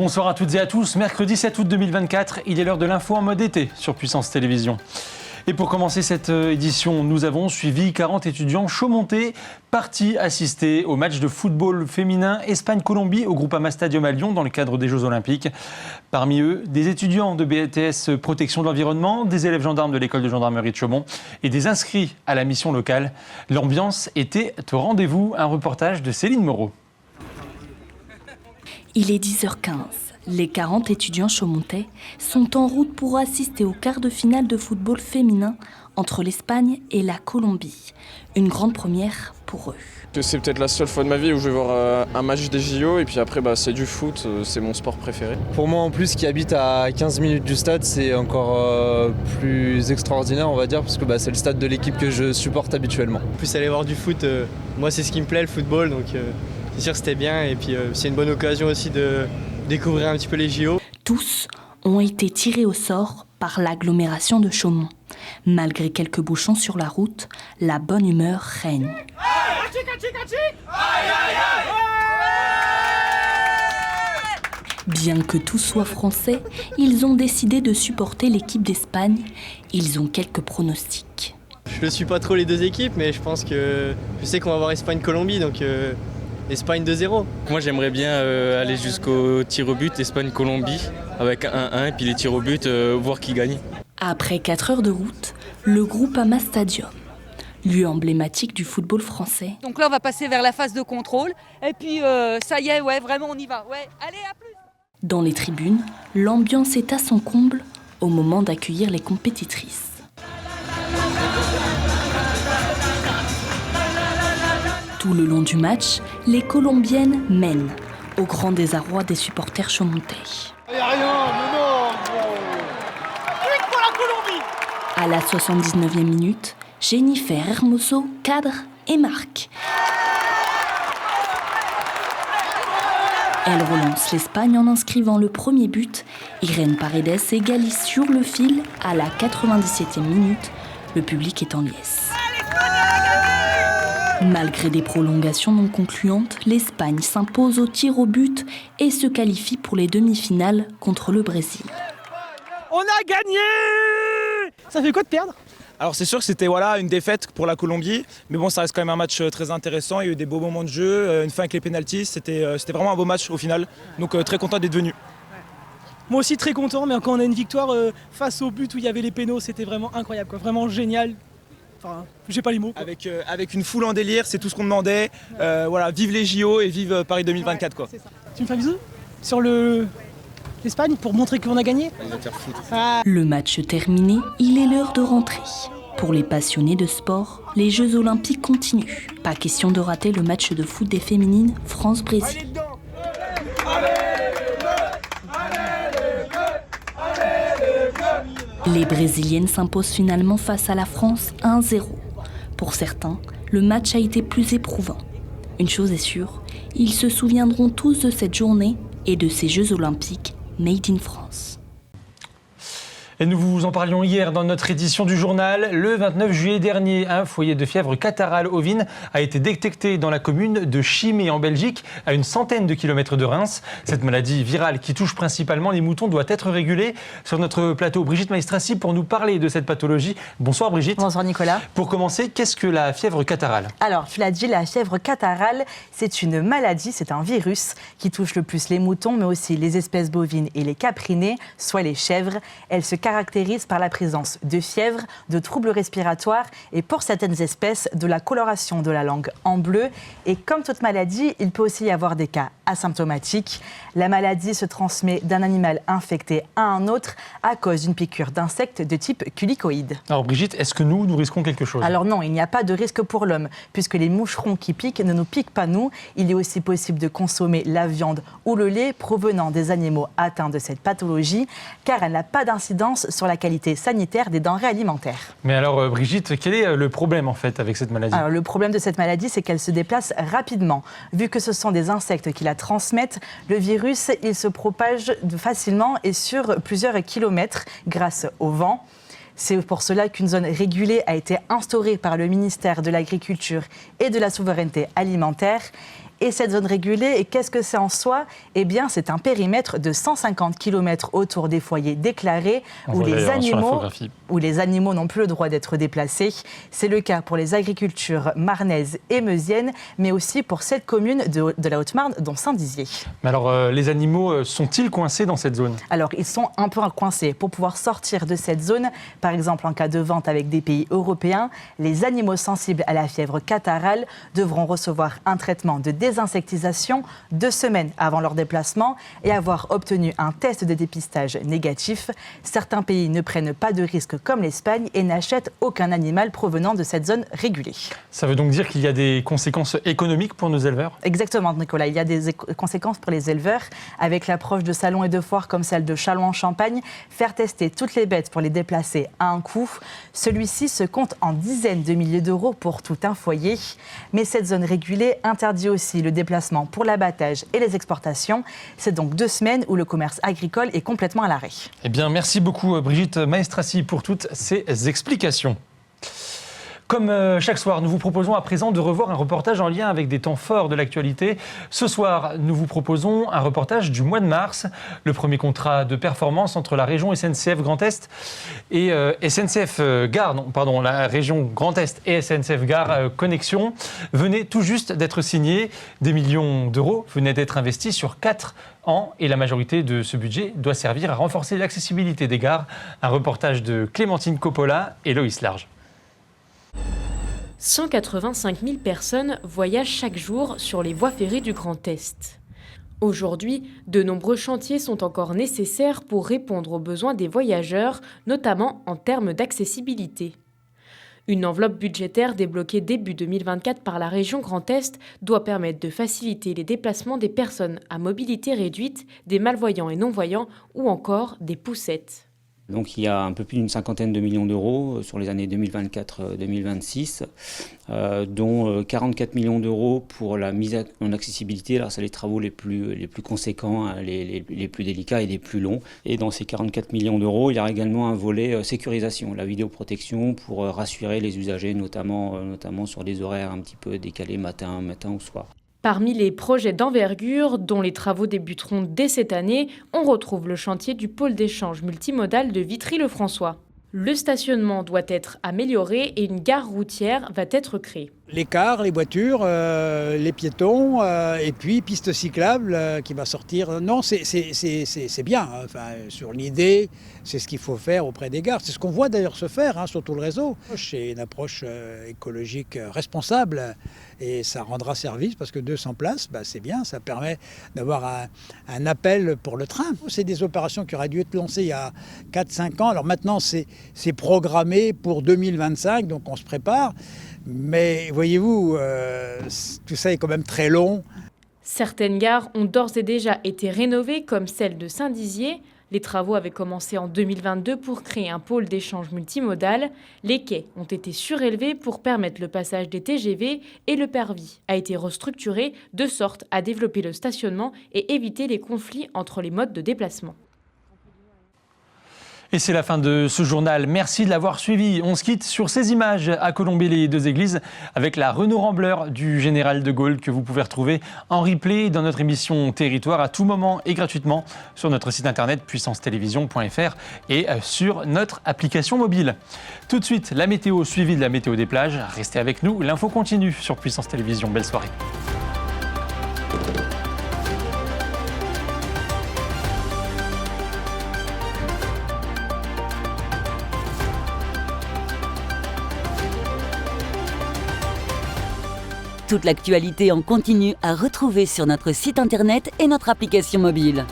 Bonsoir à toutes et à tous. Mercredi 7 août 2024, il est l'heure de l'info en mode été sur Puissance Télévisions. Et pour commencer cette édition, nous avons suivi 40 étudiants chaumontais partis assister au match de football féminin Espagne-Colombie au Groupama Stadium à Lyon dans le cadre des Jeux Olympiques. Parmi eux, des étudiants de BTS Protection de l'Environnement, des élèves gendarmes de l'école de gendarmerie de Chaumont et des inscrits à la mission locale. L'ambiance était au rendez-vous. Un reportage de Céline Moreau. Il est 10h15. Les 40 étudiants chaumontais sont en route pour assister au quart de finale de football féminin entre l'Espagne et la Colombie. Une grande première pour eux. C'est peut-être la seule fois de ma vie où je vais voir un match des JO et puis après c'est du foot, c'est mon sport préféré. Pour moi en plus qui habite à 15 minutes du stade, c'est encore plus extraordinaire on va dire parce que c'est le stade de l'équipe que je supporte habituellement. En plus aller voir du foot, moi c'est ce qui me plaît le football donc c'est sûr que c'était bien et puis c'est une bonne occasion aussi de découvrir un petit peu les JO. Tous ont été tirés au sort par l'agglomération de Chaumont. Malgré quelques bouchons sur la route, la bonne humeur règne. Bien que tous soient français, ils ont décidé de supporter l'équipe d'Espagne. Ils ont quelques pronostics. Je ne suis pas trop les deux équipes, mais je sais qu'on va voir Espagne-Colombie, donc Espagne 2-0. Moi j'aimerais bien aller jusqu'au tir au but Espagne-Colombie avec 1-1 et puis les tirs au but, voir qui gagne. Après 4 heures de route, le Groupama Stadium, lieu emblématique du football français. Donc là on va passer vers la phase de contrôle et puis ça y est, vraiment on y va. Ouais, allez, à plus. Dans les tribunes, l'ambiance est à son comble au moment d'accueillir les compétitrices. Tout le long du match, les Colombiennes mènent, au grand désarroi des supporters chaumontais. À la 79e minute, Jennifer Hermoso cadre et marque. Elle relance l'Espagne en inscrivant le premier but. Irene Paredes égalise sur le fil à la 97e minute. Le public est en liesse. Malgré des prolongations non concluantes, l'Espagne s'impose au tir au but et se qualifie pour les demi-finales contre le Brésil. On a gagné! Ça fait quoi de perdre? Alors c'est sûr que c'était une défaite pour la Colombie, mais bon ça reste quand même un match très intéressant, il y a eu des beaux moments de jeu, une fin avec les pénaltys, c'était vraiment un beau match au final, donc très content d'être venu. Moi aussi très content, mais quand on a une victoire face au but où il y avait les pénaux, c'était vraiment incroyable, quoi. Vraiment génial. Enfin, j'ai pas les mots. Avec une foule en délire, c'est tout ce qu'on demandait, vive les JO et vive Paris 2024 quoi. C'est ça. Tu me fais un bisou sur l'Espagne pour montrer qu'on a gagné. Le match terminé, il est l'heure de rentrer. Pour les passionnés de sport, les Jeux Olympiques continuent. Pas question de rater le match de foot des féminines France-Brésil. Les Brésiliennes s'imposent finalement face à la France 1-0. Pour certains, le match a été plus éprouvant. Une chose est sûre, ils se souviendront tous de cette journée et de ces Jeux Olympiques Made in France. Et nous vous en parlions hier dans notre édition du journal. Le 29 juillet dernier, un foyer de fièvre catarrhale ovine a été détecté dans la commune de Chimay en Belgique, à une centaine de kilomètres de Reims. Cette maladie virale qui touche principalement les moutons doit être régulée. Sur notre plateau, Brigitte Maestrassi pour nous parler de cette pathologie. Bonsoir Brigitte. Bonsoir Nicolas. Pour commencer, qu'est-ce que la fièvre catarrhale? Alors, tu l'as dit, la fièvre catarrhale, c'est une maladie, c'est un virus qui touche le plus les moutons, mais aussi les espèces bovines et les caprinés, soit les chèvres. Elle se caractérise par la présence de fièvre, de troubles respiratoires et pour certaines espèces, de la coloration de la langue en bleu. Et comme toute maladie, il peut aussi y avoir des cas asymptomatiques. La maladie se transmet d'un animal infecté à un autre à cause d'une piqûre d'insectes de type culicoïde. Alors Brigitte, est-ce que nous risquons quelque chose? Alors non, il n'y a pas de risque pour l'homme, puisque les moucherons qui piquent ne nous piquent pas nous. Il est aussi possible de consommer la viande ou le lait provenant des animaux atteints de cette pathologie, car elle n'a pas d'incidence sur la qualité sanitaire des denrées alimentaires. Mais alors Brigitte, quel est le problème en fait avec cette maladie? Alors le problème de cette maladie, c'est qu'elle se déplace rapidement. Vu que ce sont des insectes qui la transmettent, le virus, il se propage facilement et sur plusieurs kilomètres grâce au vent. C'est pour cela qu'une zone régulée a été instaurée par le ministère de l'Agriculture et de la Souveraineté alimentaire. Et cette zone régulée, et qu'est-ce que c'est en soi ? Eh bien, c'est un périmètre de 150 km autour des foyers déclarés où les animaux n'ont plus le droit d'être déplacés. C'est le cas pour les agricultures marnaises et meusiennes, mais aussi pour 7 communes de la Haute-Marne, dont Saint-Dizier. Mais alors, les animaux sont-ils coincés dans cette zone ? Alors, ils sont un peu coincés. Pour pouvoir sortir de cette zone, par exemple en cas de vente avec des pays européens, les animaux sensibles à la fièvre catarrhale devront recevoir un traitement de désinsectisation 2 semaines avant leur déplacement et avoir obtenu un test de dépistage négatif. Certains pays ne prennent pas de risques comme l'Espagne et n'achètent aucun animal provenant de cette zone régulée. Ça veut donc dire qu'il y a des conséquences économiques pour nos éleveurs ? Exactement, Nicolas. Il y a des conséquences pour les éleveurs. Avec l'approche de salons et de foires comme celle de Châlons-en-Champagne, faire tester toutes les bêtes pour les déplacer à un coût. Celui-ci se compte en dizaines de milliers d'euros pour tout un foyer. Mais cette zone régulée interdit aussi le déplacement pour l'abattage et les exportations. C'est donc 2 semaines où le commerce agricole est complètement à l'arrêt. Eh bien, merci beaucoup Brigitte Maestrassi pour toutes ces explications. Comme chaque soir, nous vous proposons à présent de revoir un reportage en lien avec des temps forts de l'actualité. Ce soir, nous vous proposons un reportage du mois de mars, le premier contrat de performance entre la région SNCF Grand Est et SNCF Gare, la région Grand Est et SNCF Gare Connexion venait tout juste d'être signé. Des millions d'euros venaient d'être investis sur 4 ans et la majorité de ce budget doit servir à renforcer l'accessibilité des gares. Un reportage de Clémentine Coppola et Loïs Large. 185 000 personnes voyagent chaque jour sur les voies ferrées du Grand Est. Aujourd'hui, de nombreux chantiers sont encore nécessaires pour répondre aux besoins des voyageurs, notamment en termes d'accessibilité. Une enveloppe budgétaire débloquée début 2024 par la région Grand Est doit permettre de faciliter les déplacements des personnes à mobilité réduite, des malvoyants et non-voyants ou encore des poussettes. Donc il y a un peu plus d'une 50aine de millions d'euros sur les années 2024-2026, dont 44 millions d'euros pour la mise en accessibilité. Alors c'est les travaux les plus conséquents, les plus délicats et les plus longs. Et dans ces 44 millions d'euros, il y a également un volet sécurisation, la vidéoprotection pour rassurer les usagers, notamment sur des horaires un petit peu décalés matin ou soir. Parmi les projets d'envergure, dont les travaux débuteront dès cette année, on retrouve le chantier du pôle d'échange multimodal de Vitry-le-François. Le stationnement doit être amélioré et une gare routière va être créée. Les cars, les voitures, les piétons et puis piste cyclable qui va sortir. Non, c'est bien. Enfin, sur l'idée, c'est ce qu'il faut faire auprès des gares. C'est ce qu'on voit d'ailleurs se faire sur tout le réseau. C'est une approche écologique responsable et ça rendra service parce que 200 places, c'est bien. Ça permet d'avoir un appel pour le train. C'est des opérations qui auraient dû être lancées il y a 4-5 ans. Alors maintenant, c'est programmé pour 2025, donc on se prépare. Mais voyez-vous, tout ça est quand même très long. Certaines gares ont d'ores et déjà été rénovées, comme celle de Saint-Dizier. Les travaux avaient commencé en 2022 pour créer un pôle d'échange multimodal. Les quais ont été surélevés pour permettre le passage des TGV et le parvis a été restructuré de sorte à développer le stationnement et éviter les conflits entre les modes de déplacement. Et c'est la fin de ce journal. Merci de l'avoir suivi. On se quitte sur ces images à Colombey-les-Deux-Églises avec la Renault Rambler du Général de Gaulle que vous pouvez retrouver en replay dans notre émission Territoire à tout moment et gratuitement sur notre site internet puissancetélévision.fr et sur notre application mobile. Tout de suite, la météo suivie de la météo des plages. Restez avec nous, l'info continue sur Puissance Télévision. Belle soirée. Toute l'actualité en continu à retrouver sur notre site internet et notre application mobile.